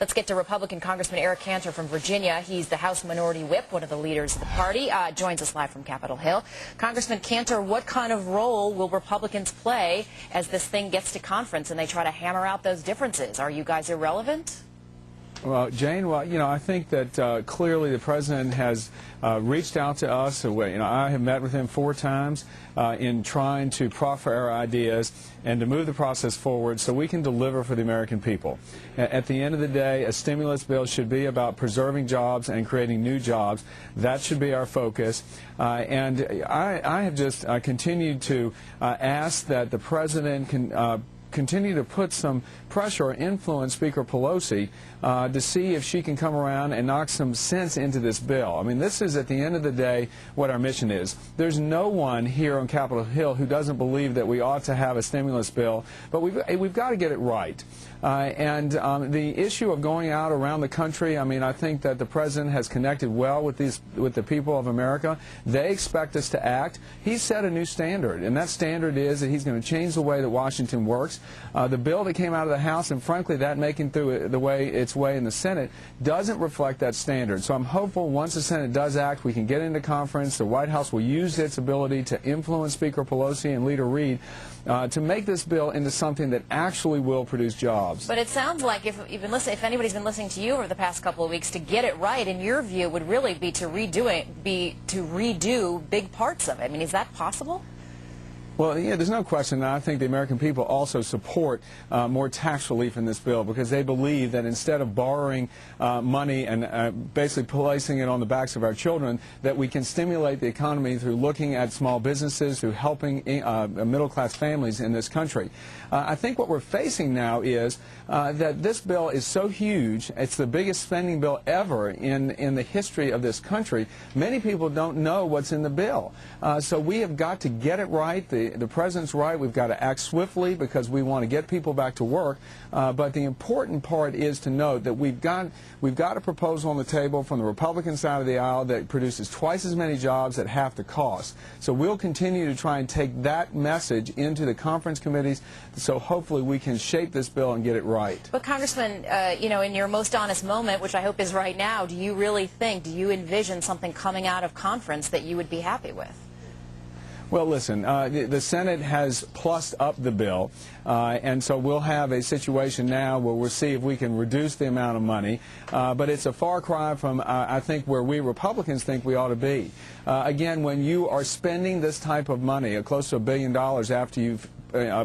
Let's get to Republican Congressman Eric Cantor from Virginia. He's the House Minority Whip, one of the leaders of the party, joins us live from Capitol Hill. Congressman Cantor, what kind of role will Republicans play as this thing gets to conference and they try to hammer out those differences? Are you guys irrelevant? Well, Jane, I think that clearly the president has reached out to us. I have met with him 4 times in trying to proffer our ideas and to move the process forward so we can deliver for the American people. At the end of the day, a stimulus bill should be about preserving jobs and creating new jobs. That should be our focus. And I have just continued to ask that the president can continue to put some pressure or influence Speaker Pelosi to see if she can come around and knock some sense into this bill. I mean, this is, at the end of the day, what our mission is. There's no one here on Capitol Hill who doesn't believe that we ought to have a stimulus bill, but we've got to get it right. The issue of going out around the country, I think that the president has connected well with the people of America. They expect us to act. He set a new standard, and that standard is that he's going to change the way that Washington works. The bill that came out of the House, and frankly that making through its way in the Senate, doesn't reflect that standard. So I'm hopeful once the Senate does act, we can get into conference. The White House will use its ability to influence Speaker Pelosi and Leader Reid to make this bill into something that actually will produce jobs. But it sounds like if anybody's been listening to you over the past couple of weeks, to get it right, in your view, would really be to redo big parts of it. I mean, is that possible? Well, yeah, there's no question. I think the American people also support more tax relief in this bill because they believe that instead of borrowing money and basically placing it on the backs of our children, that we can stimulate the economy through looking at small businesses, through helping middle-class families in this country. I think what we're facing now is that this bill is so huge. It's the biggest spending bill ever in the history of this country. Many people don't know what's in the bill. So we have got to get it right. The president's right. We've got to act swiftly because we want to get people back to work. But the important part is to note that we've got a proposal on the table from the Republican side of the aisle that produces twice as many jobs at half the cost. So we'll continue to try and take that message into the conference committees so hopefully we can shape this bill and get it right. But Congressman, in your most honest moment, which I hope is right now, do you envision something coming out of conference that you would be happy with? Well, listen, the Senate has plussed up the bill, and so we'll have a situation now where we'll see if we can reduce the amount of money, but it's a far cry from, I think, where we Republicans think we ought to be. Again, when you are spending this type of money, close to $1 billion after you've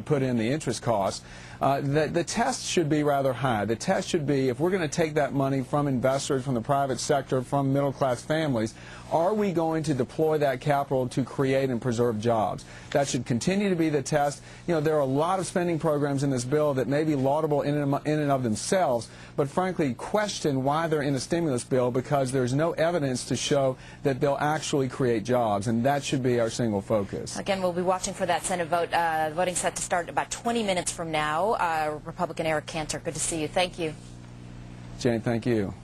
put in the interest costs, the test should be rather high. The test should be, if we're going to take that money from investors, from the private sector, from middle-class families, are we going to deploy that capital to create and preserve jobs? That should continue to be the test. There are a lot of spending programs in this bill that may be laudable in and of themselves, but frankly question why they're in a stimulus bill because there's no evidence to show that they'll actually create jobs, and that should be our single focus. Again, we'll be watching for that Senate vote. Voting set to start about 20 minutes from now. Republican Eric Cantor, good to see you. Thank you. Jane, thank you.